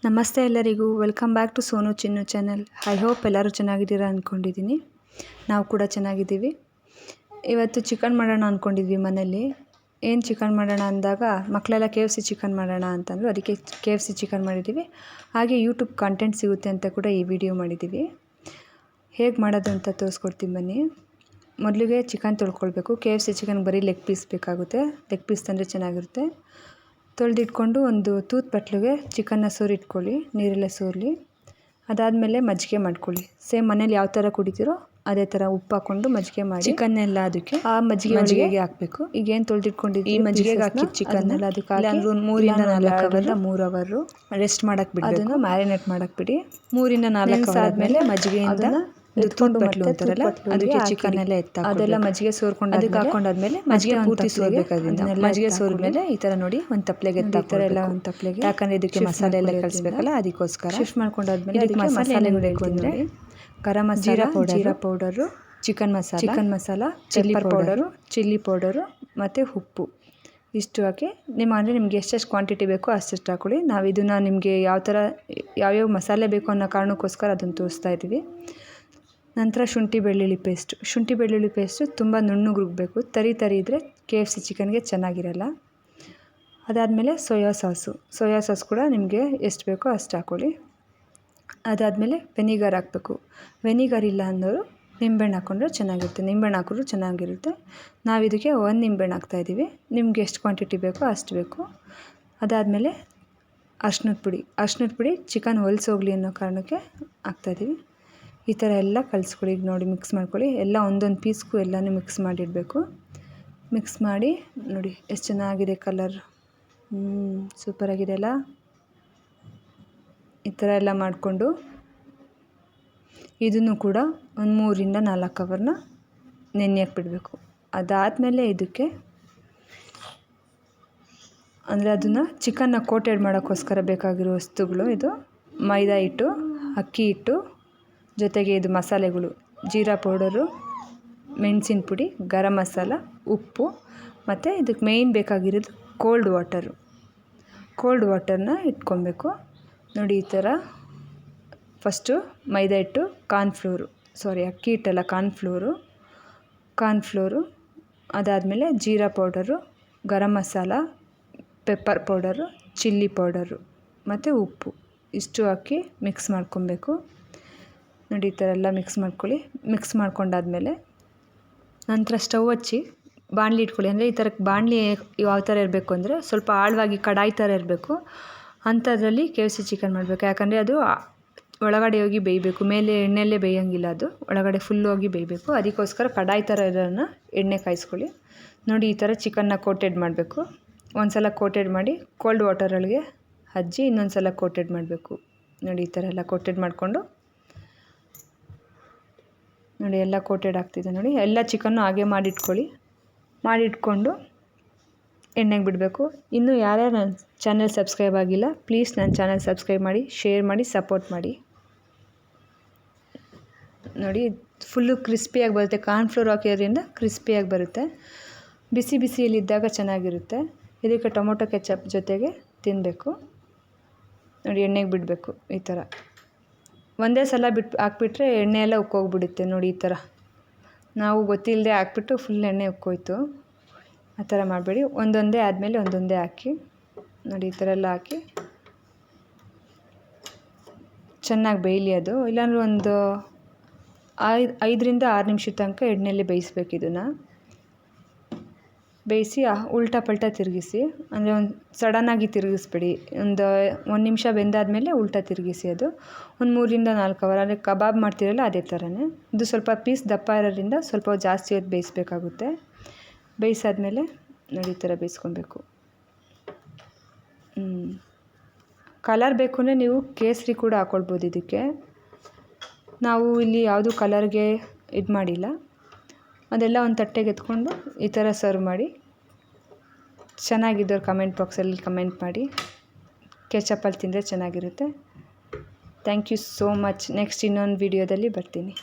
ನಮಸ್ತೆ ಎಲ್ಲರಿಗೂ, welcome back to Sonu Chinnu channel. I hope ಎಲ್ಲರೂ ಚೆನ್ನಾಗಿದ್ದೀರಾ ಅಂದ್ಕೊಂಡಿದ್ದೀನಿ. ನಾವು ಕೂಡ ಚೆನ್ನಾಗಿದ್ದೀವಿ. ಇವತ್ತು ಚಿಕನ್ ಮಾಡೋಣ ಅಂದ್ಕೊಂಡಿದ್ವಿ ಮನೇಲಿ. ಏನು ಚಿಕನ್ ಮಾಡೋಣ ಅಂದಾಗ ಮಕ್ಕಳೆಲ್ಲ KFC ಚಿಕನ್ ಮಾಡೋಣ ಅಂತಂದರು. ಅದಕ್ಕೆ KFC ಚಿಕನ್ ಮಾಡಿದ್ದೀವಿ. ಹಾಗೆ ಯೂಟ್ಯೂಬ್ ಕಂಟೆಂಟ್ ಸಿಗುತ್ತೆ ಅಂತ ಕೂಡ ಈ ವಿಡಿಯೋ ಮಾಡಿದ್ದೀವಿ. ಹೇಗೆ ಮಾಡೋದು ಅಂತ ತೋರಿಸ್ಕೊಡ್ತೀನಿ ಬನ್ನಿ. ಮೊದಲಿಗೆ ಚಿಕನ್ ತೊಳ್ಕೊಳ್ಬೇಕು. KFC ಚಿಕನ್ ಬರೀ ಲೆಗ್ ಪೀಸ್ ಬೇಕಾಗುತ್ತೆ. ಲೆಗ್ ಪೀಸ್ ತಂದರೆ ಚೆನ್ನಾಗಿರುತ್ತೆ. ತೊಳೆದಿಟ್ಕೊಂಡು ಒಂದು ತೂತ್ ಬಟ್ಲಿಗೆ ಚಿಕನ್ನ ಸೋರಿಟ್ಕೊಳ್ಳಿ, ನೀರೆಲ್ಲ ಸೋರಲಿ. ಅದಾದಮೇಲೆ ಮಜ್ಜಿಗೆ ಮಾಡ್ಕೊಳ್ಳಿ. ಸೇಮ್ ಮನೇಲಿ ಯಾವ ಥರ ಕುಡಿತೀರೋ ಅದೇ ಥರ ಉಪ್ಪು ಹಾಕ್ಕೊಂಡು ಮಜ್ಜಿಗೆ ಮಾಡಿ ಚಿಕನ್ನೆಲ್ಲ ಅದಕ್ಕೆ ಆ ಮಜ್ಜಿಗೆಗೆ ಹಾಕಬೇಕು. ಈಗ ಏನು ತೊಳೆದಿಟ್ಕೊಂಡಿದ್ದು ಈ ಮಜ್ಜಿಗೆಗೆ ಹಾಕಿ ಚಿಕನ್ನೆಲ್ಲ ಅದಕ್ಕೆ ಹಾಕಿ 3 ಅವರ್ ರೆಸ್ಟ್ ಮಾಡೋಕ್ಕೆ ಬಿಡಿ. ಅದನ್ನು ಮ್ಯಾರಿನೇಟ್ ಮಾಡೋಕ್ಕೆ ಬಿಡಿ. 3 ಇಂದ 4 ಅವರ್ ಆದಮೇಲೆ ಮಜ್ಜಿಗೆಯಿಂದ ಎತ್ಕೊಂಡು ಬಟ್ಲು ಅಂತಾರಲ್ಲ ಅದಕ್ಕೆ ಚಿಕನ್ ಎಲ್ಲ ಅದೆಲ್ಲ ಮಜ್ಜಿಗೆ ಸೋರ್ಕೊಂಡು ಅದಕ್ಕೆ ಹಾಕೊಂಡಾದ್ಮೇಲೆ ಮಜ್ಜಿಗೆ ಪೂರ್ತಿ ಸೋರ್ಬೇಕಾದ್ರಿಂದ ಮಜ್ಜಿಗೆ ಸೋರಿದ್ಮೇಲೆ ಈ ಥರ ನೋಡಿ ಒಂದು ತಪ್ಪಲೆಗೆ ಎತ್ತಾಕ್ತಾರೆ ಎಲ್ಲ ಒಂದು ತಪ್ಪಲೆಗೆ. ಯಾಕಂದರೆ ಇದಕ್ಕೆ ಮಸಾಲೆ ಎಲ್ಲ ಕಲಿಸ್ಬೇಕಲ್ಲ, ಅದಕ್ಕೋಸ್ಕರ ಶಿಫ್ಟ್ ಮಾಡ್ಕೊಂಡಾದ್ಮೇಲೆ ಇದಕ್ಕೆ ಮಸಾಲೆ ಬೇಕು ಅಂದರೆ garam masala, jeera powder, chicken masala, chilli powder ಮತ್ತು ಉಪ್ಪು ಇಷ್ಟು ಹಾಕಿ ನಿಮಗೆ ಎಷ್ಟೆಷ್ಟು ಕ್ವಾಂಟಿಟಿ ಬೇಕೋ ಅಷ್ಟೆಷ್ಟು ಹಾಕೊಳ್ಳಿ. ನಾವು ಇದನ್ನು ನಿಮಗೆ ಯಾವ್ಯಾವ ಮಸಾಲೆ ಬೇಕು ಅನ್ನೋ ಕಾರಣಕ್ಕೋಸ್ಕರ ಅದನ್ನು ತೋರಿಸ್ತಾ ಇದ್ದೀವಿ. ನಂತರ ಶುಂಠಿ ಬೆಳ್ಳುಳ್ಳಿ ಪೇಸ್ಟು ತುಂಬ ನುಣ್ಣಗೆ ರುಬ್ಬಬೇಕು. ತರಿ ಇದ್ದರೆ KFC ಚಿಕನ್ಗೆ ಚೆನ್ನಾಗಿರಲ್ಲ. ಅದಾದಮೇಲೆ ಸೋಯಾ ಸಾಸ್ ಕೂಡ ನಿಮಗೆ ಎಷ್ಟು ಬೇಕೋ ಅಷ್ಟು ಹಾಕ್ಕೊಳ್ಳಿ. ಅದಾದಮೇಲೆ ವೆನಿಗರ್ ಹಾಕಬೇಕು. ವೆನಿಗರ್ ಇಲ್ಲ ಅಂದವರು ನಿಂಬೆಹಣ್ಣು ಹಾಕ್ಕೊಂಡ್ರೆ ಚೆನ್ನಾಗಿರುತ್ತೆ. ನಿಂಬೆಹಣ್ಣು ಹಾಕಿದ್ರು ಚೆನ್ನಾಗಿರುತ್ತೆ. ನಾವು ಇದಕ್ಕೆ 1 ನಿಂಬೆಹಣ್ಣು ಹಾಕ್ತಾಯಿದ್ದೀವಿ. ನಿಮ್ಗೆ ಎಷ್ಟು ಕ್ವಾಂಟಿಟಿ ಬೇಕೋ ಅಷ್ಟು ಬೇಕು. ಅದಾದಮೇಲೆ ಅರ್ಶಿನದ ಪುಡಿ ಚಿಕನ್ ಹೊಲ್ಸೋಗ್ಲಿ ಅನ್ನೋ ಕಾರಣಕ್ಕೆ ಹಾಕ್ತಾಯಿದ್ದೀವಿ. ಈ ಥರ ಎಲ್ಲ ಕಲಿಸ್ಕೊಳ್ಳಿ. ನೋಡಿ ಮಿಕ್ಸ್ ಮಾಡ್ಕೊಳ್ಳಿ. ಎಲ್ಲ ಒಂದೊಂದು ಪೀಸ್ಗೂ ಎಲ್ಲನೂ ಮಿಕ್ಸ್ ಮಾಡಿಡಬೇಕು. ಮಿಕ್ಸ್ ಮಾಡಿ ನೋಡಿ ಎಷ್ಟು ಚೆನ್ನಾಗಿದೆ ಕಲರ್. ಸೂಪರಾಗಿದೆ ಅಲ್ಲ. ಈ ಥರ ಎಲ್ಲ ಮಾಡಿಕೊಂಡು ಇದನ್ನು ಕೂಡ ಒಂದು 3 ಇಂದ 4 ಅವರ್ನ ನೆನೆಯಕ್ಕೆ ಬಿಡಬೇಕು. ಅದಾದಮೇಲೆ ಇದಕ್ಕೆ ಅಂದರೆ ಅದನ್ನು ಚಿಕನ್ನ ಕೋಟೆಡ್ ಮಾಡೋಕ್ಕೋಸ್ಕರ ಬೇಕಾಗಿರೋ ವಸ್ತುಗಳು ಇದು ಮೈದಾ ಹಿಟ್ಟು, ಅಕ್ಕಿ ಹಿಟ್ಟು, ಜೊತೆಗೆ ಇದು ಮಸಾಲೆಗಳು ಜೀರಾ ಪೌಡರು, ಮೆಣಸಿನ ಪುಡಿ, ಗರಂ ಮಸಾಲ, ಉಪ್ಪು ಮತ್ತು ಇದಕ್ಕೆ ಮೇಯ್ನ್ ಬೇಕಾಗಿರೋದು ಕೋಲ್ಡ್ ವಾಟರ್ನ ಇಟ್ಕೊಬೇಕು. ನೋಡಿ ಈ ಥರ ಫಸ್ಟು ಮೈದಾ ಹಿಟ್ಟು, ಅಕ್ಕಿ ಹಿಟ್ಟಲ್ಲ ಕಾರ್ನ್ಫ್ಲೋರು, ಅದಾದಮೇಲೆ jeera powder, garam masala, pepper powder, chilli powder ಮತ್ತು ಉಪ್ಪು ಇಷ್ಟು ಹಾಕಿ ಮಿಕ್ಸ್ ಮಾಡ್ಕೊಬೇಕು. ನೋಡಿ ಈ ಥರ ಎಲ್ಲ ಮಿಕ್ಸ್ ಮಾಡ್ಕೊಳ್ಳಿ. ಮಿಕ್ಸ್ ಮಾಡ್ಕೊಂಡಾದ್ಮೇಲೆ ನಂತರ ಸ್ಟವ್ ಹಚ್ಚಿ ಬಾಣಲಿ ಇಟ್ಕೊಳ್ಳಿ. ಅಂದರೆ ಈ ಥರಕ್ಕೆ ಬಾಣಲಿ ಯಾವ ಥರ ಇರಬೇಕು ಅಂದರೆ ಸ್ವಲ್ಪ ಆಳವಾಗಿ ಕಡಾಯಿ ಥರ ಇರಬೇಕು. ಅಂಥದ್ರಲ್ಲಿ KFC ಚಿಕನ್ ಮಾಡಬೇಕು. ಯಾಕಂದರೆ ಅದು ಒಳಗಡೆ ಹೋಗಿ ಬೇಯಬೇಕು. ಮೇಲೆ ಎಣ್ಣೆಯಲ್ಲೇ ಬೇಯೋಂಗಿಲ್ಲ, ಅದು ಒಳಗಡೆ ಫುಲ್ ಹೋಗಿ ಬೇಯಬೇಕು. ಅದಕ್ಕೋಸ್ಕರ ಕಡಾಯಿ ಥರ ಇರೋದನ್ನು ಎಣ್ಣೆ ಕಾಯಿಸ್ಕೊಳ್ಳಿ. ನೋಡಿ ಈ ಥರ ಚಿಕನ್ನ ಕೋಟೆಡ್ ಮಾಡಬೇಕು. ಒಂದು ಸಲ ಕೋಟೆಡ್ ಮಾಡಿ ಕೋಲ್ಡ್ ವಾಟರೊಳಗೆ ಹಚ್ಚಿ ಇನ್ನೊಂದು ಸಲ ಕೋಟೆಡ್ ಮಾಡಬೇಕು. ನೋಡಿ ಈ ಥರ ಎಲ್ಲ ಕೋಟೆಡ್ ಮಾಡಿಕೊಂಡು ನೋಡಿ ಎಲ್ಲ ಕೋಟೆಡ್ ಆಗ್ತಿದೆ. ನೋಡಿ ಎಲ್ಲ ಚಿಕನ್ನು ಹಾಗೆ ಮಾಡಿಟ್ಕೊಂಡು ಎಣ್ಣೆಗೆ ಬಿಡಬೇಕು. ಇನ್ನೂ ಯಾರ್ಯಾರು ನನ್ನ ಚಾನಲ್ ಸಬ್ಸ್ಕ್ರೈಬ್ ಆಗಿಲ್ಲ, ಪ್ಲೀಸ್ ನನ್ನ ಚಾನಲ್ ಸಬ್ಸ್ಕ್ರೈಬ್ ಮಾಡಿ, ಶೇರ್ ಮಾಡಿ, ಸಪೋರ್ಟ್ ಮಾಡಿ. ನೋಡಿ ಫುಲ್ಲು ಕ್ರಿಸ್ಪಿಯಾಗಿ ಬರುತ್ತೆ. ಕಾರ್ನ್ಫ್ಲೋರ್ ಹಾಕಿರೋದ್ರಿಂದ ಕ್ರಿಸ್ಪಿಯಾಗಿ ಬರುತ್ತೆ. ಬಿಸಿಯಲ್ಲಿದ್ದಾಗ ಚೆನ್ನಾಗಿರುತ್ತೆ. ಇದಕ್ಕೆ ಟೊಮೊಟೊ ಕೆಚಪ್ ಜೊತೆಗೆ ತಿನ್ನಬೇಕು. ನೋಡಿ ಎಣ್ಣೆಗೆ ಬಿಡಬೇಕು. ಈ ಥರ ಒಂದೇ ಸಲ ಹಾಕ್ಬಿಟ್ರೆ ಎಣ್ಣೆ ಎಲ್ಲ ಉಕ್ಕೋಗ್ಬಿಡುತ್ತೆ. ನೋಡಿ ಈ ಥರ ನಾವು ಗೊತ್ತಿಲ್ಲದೆ ಹಾಕ್ಬಿಟ್ಟು ಫುಲ್ ಎಣ್ಣೆ ಉಕ್ಕೋಯ್ತು. ಆ ಥರ ಮಾಡಬೇಡಿ. ಒಂದೊಂದೇ ಆದಮೇಲೆ ಒಂದೊಂದೇ ಹಾಕಿ ನೋಡಿ ಈ ಥರ ಎಲ್ಲ ಹಾಕಿ ಚೆನ್ನಾಗಿ ಬೇಯಲಿ. ಅದು ಇಲ್ಲಾಂದ್ರೆ ಒಂದು 5 ರಿಂದ 6 ನಿಮಿಷದ ತನಕ ಎಣ್ಣೆಯಲ್ಲಿ ಬೇಯಿಸ್ಬೇಕು. ಇದನ್ನು ಬೇಯಿಸಿ ಉಲ್ಟಾ ಪಲ್ಟಾ ತಿರುಗಿಸಿ. ಅಂದರೆ ಒಂದು ಸಡನ್ನಾಗಿ ತಿರುಗಿಸ್ಬೇಡಿ. ಒಂದು 1 ನಿಮಿಷ ಬೆಂದಾದಮೇಲೆ ಉಲ್ಟಾ ತಿರುಗಿಸಿ. ಅದು ಒಂದು 3 ರಿಂದ 4 ಅವರ್. ಅಂದರೆ ಕಬಾಬ್ ಮಾಡ್ತೀರಲ್ಲ ಅದೇ ಥರನೇ. ಇದು ಸ್ವಲ್ಪ ಪೀಸ್ ದಪ್ಪ ಇರೋದ್ರಿಂದ ಸ್ವಲ್ಪ ಜಾಸ್ತಿ ಹೊತ್ತು ಬೇಯಿಸ್ಬೇಕಾಗುತ್ತೆ. ಬೇಯಿಸಾದ್ಮೇಲೆ ನೋಡಿ ಈ ಥರ ಬೇಯಿಸ್ಕೊಬೇಕು. ಕಲರ್ ಬೇಕು ಅಂದರೆ ನೀವು ಕೇಸರಿ ಕೂಡ ಹಾಕ್ಕೊಳ್ಬೋದು. ಇದಕ್ಕೆ ನಾವು ಇಲ್ಲಿ ಯಾವುದು ಕಲರ್ಗೆ ಇದು ಮಾಡಿಲ್ಲ. ಅದೆಲ್ಲ ಒಂದು ತಟ್ಟೆಗೆ ಎತ್ಕೊಂಡು ಈ ಥರ ಸರ್ವ್ ಮಾಡಿ. ಚೆನ್ನಾಗಿದ್ದವ್ರು ಕಮೆಂಟ್ ಬಾಕ್ಸಲ್ಲಿ ಕಮೆಂಟ್ ಮಾಡಿ. ಕೆಚಪ್ಪಲ್ಲಿ ತಿಂದರೆ ಚೆನ್ನಾಗಿರುತ್ತೆ. Thank you so much. Next ಇನ್ನೊಂದು ವಿಡಿಯೋದಲ್ಲಿ ಬರ್ತೀನಿ.